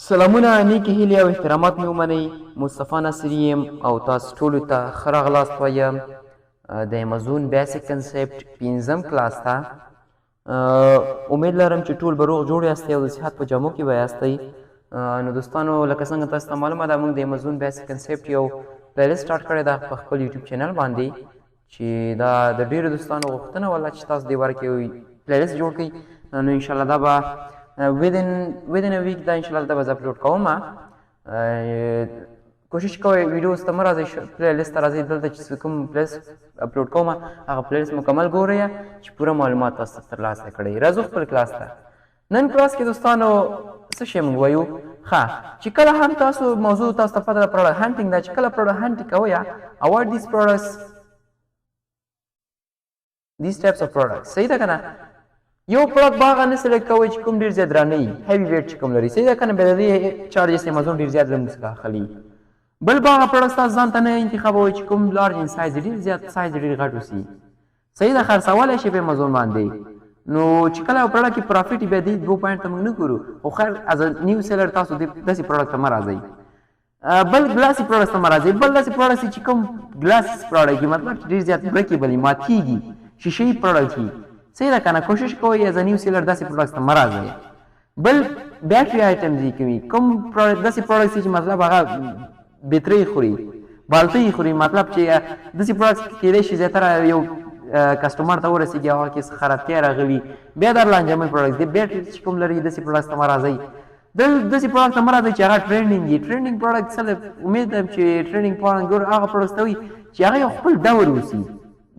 سلامونه نیکی هیلې او احترامات مې ومنئ. مصطفی ناصري یم او تاسو ټولو ته ښه راغلاست وایم د امازون بیسک کنسپټ 5م کلاس ته. امید لرم چې ټول به روغ جوړ یاستئ او د صحت په جامو کې به یاستئ. نو دوستانو لکه څنګه تاسو ته معلومه ده موږ د امازون بیسک کنسپټ یو پلیلیسټ سټارټ کړې ده په خپل یوټیوب چینل باندې چې دا د ډېرو دوستانو غوښتنه وله چې تاسو دې باره کې یو پلیلیسټ جوړ کړئ. نو انشاءالله دا به within a week دا انشاءالله دا به زه اپلوډ کوم. کوشش کوئ ویډیوز ته مه راځئ، پلیلیسټ ته راځئ. دلته چې کوم پلیلیسټ اپلوډ کوم هغه پلیلیسټ مکمل ګورئ چې پوره معلومات تاسو ترلاسه کړئ. راځو خپل کلاس ته. نن کلاس کې دوستانو څه شی موږ وایو؟ ښه چې کله هم تاسو موضوع تاسو ته پته ده پروډکټ هانټینګ ده، چې کله پروډکټ هانټینګ کوئ اوایډ دیز پروډکټس دیز ټایپس اف پروډکټس. صحیح ده که نه؟ یو پروډکټ به هغه نه سلیکټ کوئ چې کوم ډېر زیات درانه وي، هیوي ویټ چې کوم لري. صحیح ده که نه؟ بیا د دې چارجز امازون ډېر زیات له موږ څخه اخلي. بل به هغه پروډکټس تاسو ځان ته نه انتخابوئ چې کوم لارج ان سایز ډېر زیات سایز ډېر غټ اوسي. صحیح ده؟ خرڅولی شي په امازون باندې. نو چې کله یو پروډکټ کې پرافټ بیا دې 2 پوینټ ته موږ نه ګورو. خو خیر از نیو سیلر تاسو داسې پروډکټ ته مه راځئ. بل ګلاسي پروډکټس ته مه راځئ. بل داسې پروډکټس چې کوم ګلاس پروډکټ وي، مطلب چې ډېر زیات بریکیبل وي، ماتېږي، شیشې پروډکټ وي. صحیح ده که نه؟ کوشش کوئ ایز ا نیو سیلر داسې پروډکټس ته مه راځئ. بل بیټري آیټمز یې کوي، کوم داسې پروډکټس چې مطلب هغه بیټرۍ خوري، بالټۍ خوري، مطلب چې داسې پروډکټس کېدای شي زیاتره یو کسټمر ته ورسېږي هغه کې خرابتیا راغلي، بیا در لانجمن پروډکټس دی بیټري چې کوم لري داسې پروډکټس ته مه راځئ. داسې پروډکټ ته مه راځئ چې هغه ټرینډینګ وي. ټرینډینګ پروډکټ څه امید ده چې ټرینډینګ پروډکټ هغه پروډکټس ته وي چې هغه یو خپل دور اوسي،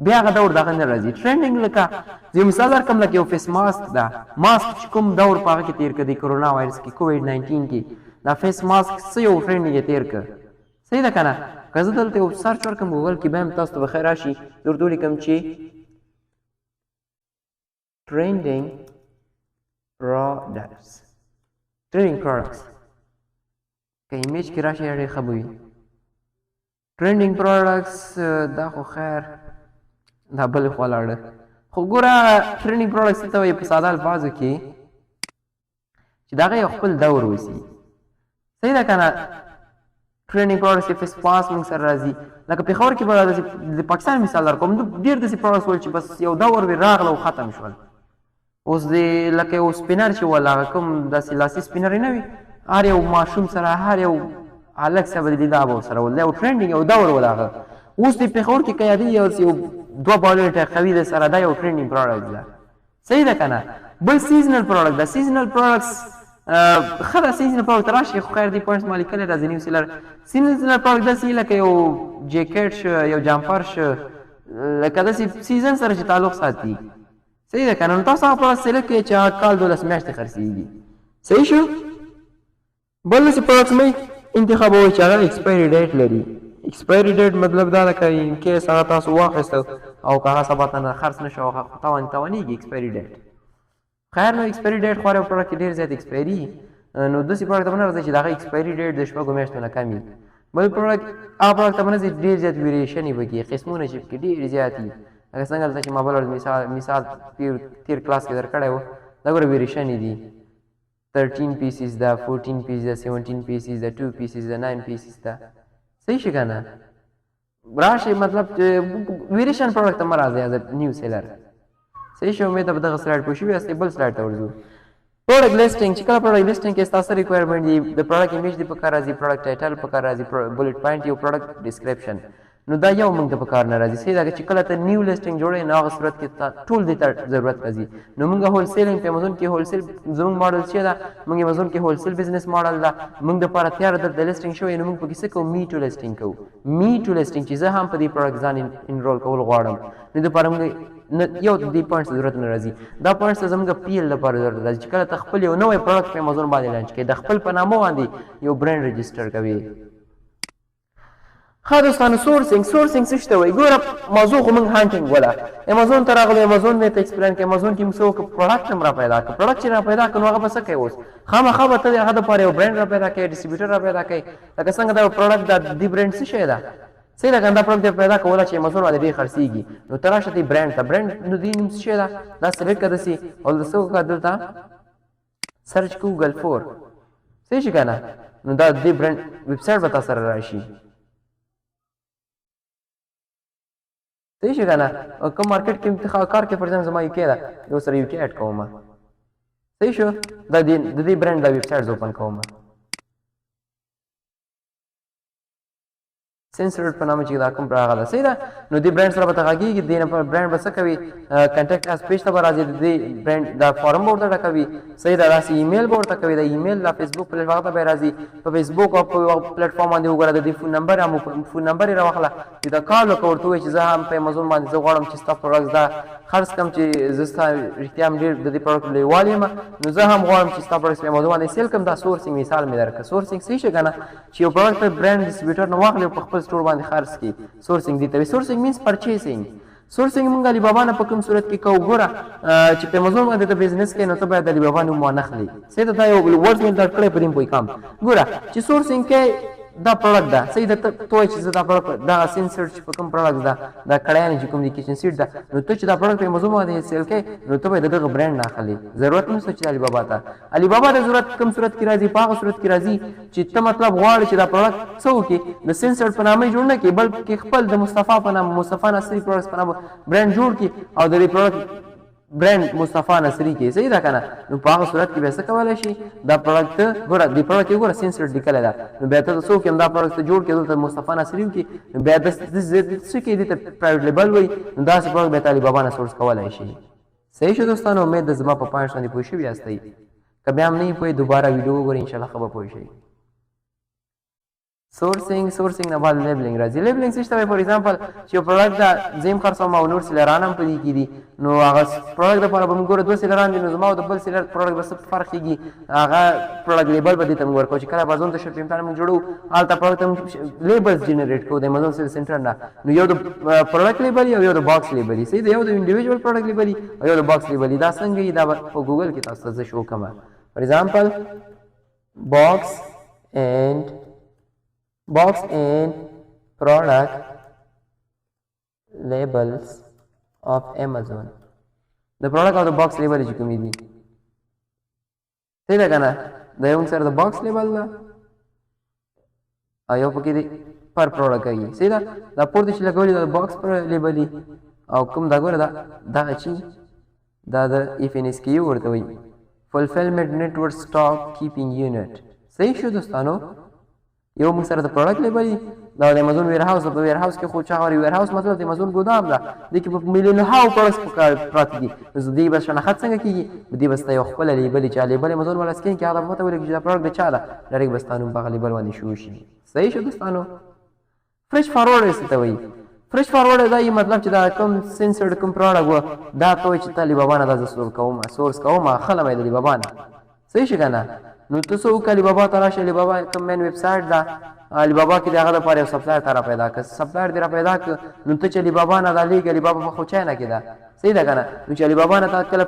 بیا هغه دور دغه نه راځي. ټرینډینګ لکه زه مثال درکړم، لکه یو فیس ماسک ده، ماسک چې کوم دور په هغه کې تېر کړ د کرونا وایرس کې کووډ-19 کې دا فیس ماسک څه یو ټرینډینګ یې تېر کړ. صحیح ده که نه؟ که زه دلته یو سرچ ورکړم ګوګل کې بیا هم تاسو ته به ښه راشي. زه ورته ولیکم چې trending products که ایمیج کې راشي ډېر ښه به وي. trending products دا خو خیر دا بلې خوا لاړه. خو ګوره trending products ته وایي په ساده الفاظو کې چې د هغه یو خپل دور اوسي. صحیح ده که نه؟ trending products فیس ماسک موږ سره راځي. لکه پېښور کې به د پاکستان مثال درکوم، ډېر داسې پروډکټس ول چې بس یو دور به راغله او ختم شول. اوس د لکه یو سپینر چې ول هغه کوم داسې لاسي سپینر یې نه وي، هر یو ماشوم سره هر یو هلک سره به د دا به ورسره ول، دا یو ټرینډینګ یو دور ول هغه. اوس د پېښور کې که یادېږي یو 2 بالونه ټکوي د سره، دا یو ټرینډینګ پروډکټ ده. صحیح ده که نه؟ بل سیزنل پروډکټ ده. سیزنل پروډکټس ښه ده، سیزنل پروډکټ راشي خو خیر دې پوینټس ما لیکلی ده ځینې سیلر. سیزنل پروډکټ داسې لکه یو جیکټ شه، یو جامپر شه، لکه داسې سیزن سره چې تعلق ساتي. صحیح ده که نه؟ نو تاسو هغه پروډکټ سلیکټ کړئ چې هغه کال 12 میاشتې خرڅېږي. صحیح شو؟ بل داسې پروډکټس مه انتخابوئ چې هغه ایکسپایري ډیټ لري. ایکسپایري ډیټ مطلب دا ده که ان کیس هغه تاسو واخیسته او که هغه سبا ته خرڅ نه شو او توانېږي ایکسپایري ډیټ. خیر نو ایکسپایري ډیټ خو هر یو پروډکټ کې ډېر زیات ایکسپایري، نو داسې پروډکټ ته به نه راځئ چې د هغه ایکسپایري ډیټ د 6 میاشتو نه کم وي. بل پروډکټ هغه پروډکټ ته به نه ځئ ډېر زیات ویریشن یې پکې، قسمونه چې پکې ډېر زیات وي. لکه څنګه دلته چې ما بل مثال تېر کلاس کې درکړی و، دا ګوره ویریشن یې دي 13 پیسز ده، 14 پیسز ده، 17 پیسز ده، 2 پیسز ده، 9 پیسز ده. صحیح شي که نه؟ راشئ مطلب ویریشن پروډکټ ته مه راځئ ایز ا نیو سیلر. صحیح شو؟ امید ده په دغه سلایډ پوه شوي یاستئ. بل سلایډ ته ورځو. پروډکټ لیسټینګ چې کله پروډکټ لیسټینګ کې ستاسو ریکوایرمنټ دي، د پروډکټ ایمیج دې په کار راځي، پروډکټ ټایټل په کار راځي، بلټ پوینټ یو پروډکټ ډسکرپشن. نو دا یو موږ ته په کار نه راځي. صحیح ده چې کله ته نیو لیسټینګ جوړوې نو هغه صورت کې ټول دې ته ضرورت راځي. نو موږ هول سیلینګ په امازون کې هول سیل زموږ ماډل چې ده، موږ امازون کې هول سیل بزنس ماډل ده. موږ دپاره تیار دلته لیسټینګ شوی، نو موږ پکې څه کوو؟ می ټو لیسټینګ کوو. می ټو لیسټینګ چې زه هم په دې پروډکټ ځان انرول کول غواړم، نو دپاره موږ یو د دې پوینټس ضرورت نه راځي. دا پوینټس ته زموږ پی ایل لپاره ضرورت راځي چې کله ته خپل یو نوی پروډکټ په امازون باندې لانچ کړې، د خپل په نامه باندې یو برانډ رجسټر کوي. ښه دوستانو، سورسینګ څه شته وایي؟ ګوره موضوع خو موږ هانټینګ وله، امازون ته راغلو، امازون مې ته ایکسپلین کړ، امازون کې موږ څه وکړو؟ پروډکټ هم را پیدا کړ. پروډکټ چې را پیدا کړ نو هغه به څه کوي؟ اوس خامخا به ته د هغه دپاره یو برانډ را پیدا کوې، ډسټریبیوټر را پیدا کوې. لکه څنګه دا یو پروډکټ ده، دې برانډ څه شی ده؟ صحیح ده که نه؟ دا پروډکټ پیدا کوله چې امازون باندې ډېر خرڅېږي، نو ته راشه دې برانډ ته. برانډ نو دې نوم څه شی ده؟ دا سلیکټ کړه داسې او څه وکړه دلته سرچ کوو ګوګل فور. صحیح شي کنه نو دا د برند ویب سایټ به تاسو سره راشي صحیح شي کنه کوم مارکیټ کې انتخاب کار کې فرضاً زما یو کې دا یو سره یو کې اډ کوم صحیح شو دا د دې برند د ویب سایټ اوپن کوم سنسورډ په نامه چې دا کوم راغله صحیح ده نو دې برند سره به تغږیږي دې نه پر برند به څه کوي کنټیکټ اس پیج ته به راځي د دې برند دا فارم به ورته ډکوي صحیح ده داسې ایمیل به ورته کوي د ایمیل د فیسبوک پلیټ فارم ته به راځي په فیسبوک او په پلیټ فارم باندې وګوره د دې فون نمبر هم فون نمبر یې راواخله چې دا کال وکړه ورته ووایي چې زه هم په امازون باندې زه غواړم چې ستا پروډکټس دا خرڅ کړم چې زه ستا رښتیا هم ډېر د دې پروډکټ لیوال یم نو زه هم غواړم چې ستا پروډکټس په امازون باندې سیل کړم دا سورسینګ مثال مې درکړه سورسینګ صحیح شي که نه چې یو پروډکټ په برانډ ډسټریبیوټر نه واخلي او په خپل سټور باندې خرڅ کړي سورسینګ دي ته وي سورسینګ مینس پرچیسینګ سورسینګ مونږ علی بابا نه په کوم صورت کې کوو ګوره چې په امازون باندې ته بزنس کوې نو ته باید علی بابا نوم وانخلې صحیح ده دا یو ورډ مې درک کړی په دې پوه کام ګوره چې سورسینګ کې دا پروډکټ ده صحیح ده ته وایي چې زه دا پروډکټ دا سینسر چې په کوم پروډکټ ده دا کړیانې چې کوم د کچن سیټ ده نو ته چې دا پروډکټ په امازون باندې سیل کوې نو ته باید د دغه برانډ نه اخلې ضرورت نشته چې علی بابا ته علی بابا د ضرورت کوم صورت کې راځي په هغه صورت کې راځي چې ته مطلب غواړې چې دا پروډکټ څه وکړي د سینسر په نامه جوړ نه کړي بلکې خپل د مصطفی په نامه مصطفی نصري پروډکټس په نامه برانډ جوړ کړي او د دې پروډکټ برانډ مصطفی نصري کې صحیح ده کنه نو په هغه صورت کې به څه کولی شي دا پروډکټ ګوره دې پروډکټ ګوره سینسر لیکلی ده نو بیا ته څوک یم دا پروډکټ جوړ کړي دلته مصطفی نصري وکړي نو بیا څه کوي دې ته پرایویټ لیبل وایي نو داسې پروډکټ بیا ته علی بابا نه سورس کولی شي صحیح شو دوستانو امید ده زما په پوینټس باندې پوه شوي یاستئ که بیا هم نه یې پوهې دوباره ویډیو وګورئ انشاءالله ښه به پوه شئ سورسینګ نه بعد لیبلینګ راځي لیبلینګ څه شته فار ایگزامپل چې یو پروډکټ دا زه هم خرڅوم او نور سیلران هم په دې کې دي نو هغه پروډکټ دپاره به موږ ګوره دوه سیلران دي نو زما او د بل سیلر پروډکټ به څه فرق کېږي هغه پروډکټ لیبل به دې ته موږ ورکوو چې کله امازون ته شپې امتحان موږ جوړو هلته پروډکټ ته موږ لیبلز جنریټ کوو د امازون سیل سنټر نه نو یو د پروډکټ لیبل او یو د باکس لیبل صحیح ده یو د انډیویجوال پروډکټ لیبل او یو د باکس لیبل دا څنګه وي دا په ګوګل کې تاسو ته زه شو کوم فار ایگزامپل box and product labels of Amazon the product of the box label چې کومې دي صحیح ده که نه دا یو سره د باکس لیبل ده او یو پکې دی پر پروډکټ کوي صحیح ده دا پورته چې لګولي دا د باکس پر لیبل دي او کوم دا ګوره دغه چې دا د FNSKU ورته وایي fulfillment network stock keeping unit صحیح شو دوستانو یو موږ سره د پروډکټ لیبل دا د امازون ویر هاوس په ویر هاوس کې خو چا ویر هاوس مطلب د امازون ګودام ده دې کې په میلیون هاو پروډکټس پراته دي نو دې به شناخت څنګه کېږي دې به ستا یو خپله لیبل چې لیبل امازون والا سکین کې هغه به پته ولګي چې دا پروډکټ د چا ده ډایرکټ به ستا نوم په هغه لیبل باندې شو شي صحیح شو دوستانو فرش فارورډ څه ته وایي فرش فارورډ دا یې مطلب چې دا کوم سینسرډ کوم پروډکټ و دا ته وایي چې ته علیبابا نه دا زه سورس کوم اخلم یې د علیبابا نه صحیح شي که نه نو ته څه وکړه علیبابا ته راشي علیبابا کوم مین ویب سایټ ده علیبابا کې د هغه لپاره یو سپلایر ته را پیدا کړه سپلایر دې را پیدا کړه نو ته چې علیبابا نه دا لیږي علیبابا په خو چاینا کې ده صحیح ده که نه نو چې علیبابا نه تا کله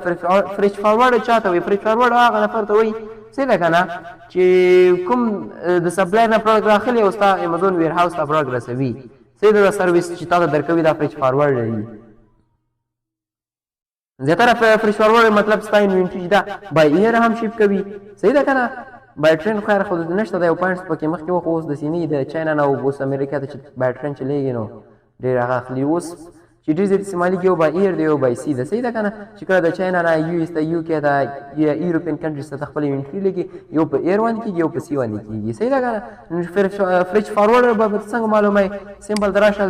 فرش فارورډ چا ته وایي فرش فارورډ هغه نفر ته وایي صحیح ده که نه چې کوم د سپلایر نه پروډکټ راخلي او ستا امازون ویر هاوس ته پروډکټ رسوي صحیح ده دا سروس چې تا ته درکوي دا فرش فارورډ دی زیاتره فرش فارورډ مطلب ستا انوینټري دا بای ایر هم شیپ کوي صحیح ده که نه بای ټرین خیر خو نشته دا یو پوینټس پکې مخکې وخو اوس د سینې د چاینا نه اوس امریکا ته چې بای ټرین چلیږي نو ډېر هغه اخلي اوس چې ډېر زیات استعمالي کې یو بای ایر دی یو بای سی ده صحیح ده که نه چې کله د چاینا نه یو ایس ته یو کې ده یا ایروپین کنټریز ته خپل انوینټري لګي یو په ایر باندې کېږي یو په سی باندې کېږي صحیح ده که نه فرش فارورډر به څنګه معلوموي سمپل دراشه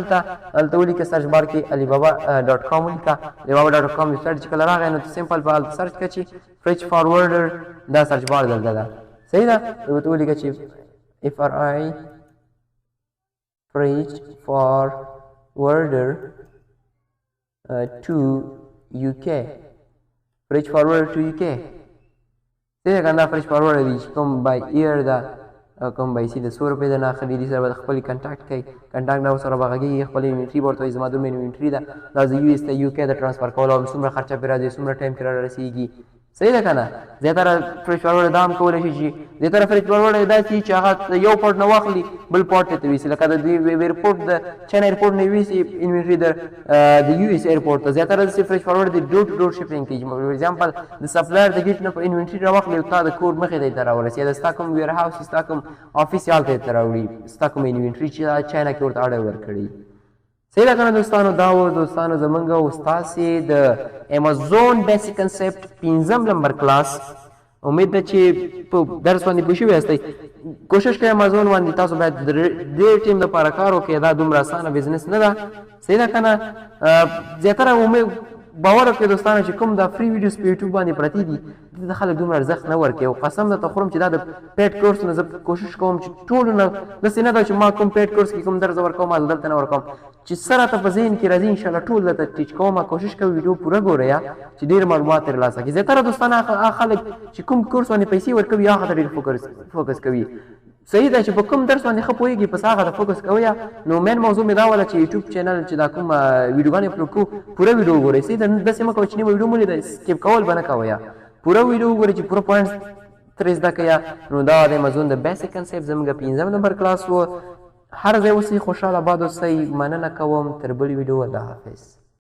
هلته ولیکه سرچ بار کې علیبابا ډاټ کام ولیکه علیبابا ډاټ کام ویب سایټ چې کله راغی نو سمپل به هلته سرچ کړه چې فرش فارورډر دا سرچ بار دلته ده صحیح ده ورته ولیکه چې FRI freight forwarder to UK freight forwarder to UK صحیح ده که دا فرش فارورډر دی چې کوم بای ایر ده کوم بای سی د 100 روپۍ د نه اخلي دې سره به خپل کنټاکټ کوي کنټاکټ نه ورسره به غږېږي خپل انوینټري به ورته وایي زما دومره انوینټري ده دا زه یو ایس ته یو کې د ټرانسفر کولو څومره خرچه پرې راځي څومره ټایم کې را رسېږي صحیح ده که نه زیاتره فرش فارورډ دا هم کولی شي چې زیاتره فرش فارورډ دا شي چې هغه یو پورټ نه واخلي بل پورټ ته ویسي لکه د دوی ایرپورټ د چاینه ایرپورټ نه ویسي انوینټري د یو اس ایرپورټ ته زیاتره داسې فرش فارورډ د ډور ټو ډور شپینګ کوي فور ایگزامپل د سپلایر د ګیټ نه په انوینټري راواخلي او تا د کور مخې ته یې ته راورسي یا د ستا کوم ویر هاوس ستا کوم افیس یې هلته یې ته راوړي ستا کوم انوینټري چې چاینه کې ورته اډر ورکړي صحیح ده که نه دوستانو دا و دوستانو زمونږ او ستاسې د امازون بیسیک کنسپټ 5 نمبر کلاس امید ده چې په درس باندې پوه شوي یاستئ کوشش کوئ امازون باندې تاسو باید د ډېر ټیم دپاره کار وکړئ دا دومره اسانه بزنس نه ده صحیح ده که نه زیاتره امید باور وکړئ دوستانو چې کوم دا فری ویډیوز په یوټیوب باندې پرتې دي دې ته خلک دومره ارزښت نه ورکوي او قسم درته خورم چې دا د پیډ کورس نه زه کوشش کوم چې ټولو نه داسې نه ده چې ما کوم پیډ کورس کې کوم درس ورکوم ما دلته نه ورکوم چې څه راته په ذهن کې راځي انشاءالله ټول درته ټیچ کوم کوشش کوم ویډیو پوره ګورئ چې ډېر معلومات ترلاسه کړي زیاتره دوستانو هغه خلک چې کوم کورس باندې پیسې ورکوي هغه ته ډېر فوکس کوي صحیح ده چې په کوم درس باندې ښه پوهېږي پس هغه ته فوکس کوئ نو مین موضوع مې دا وله چې یوټیوب چینل چې دا کوم ویډیوګانې اپلوډ کوو پوره ویډیو وګورئ صحیح ده داسې مه کوئ چې نیمه ویډیو مو لیده سکیپ کول به نه کوئ پوره ویډیو وګورئ چې پوره پوینټس ترې زده کړئ نو دا د امازون د بیسیک کنسپټ زموږ 5 نمبر کلاس و هر ځای اوسئ خوشحاله آباد اوسئ مننه کوم تر بلې ویډیو الله حافظ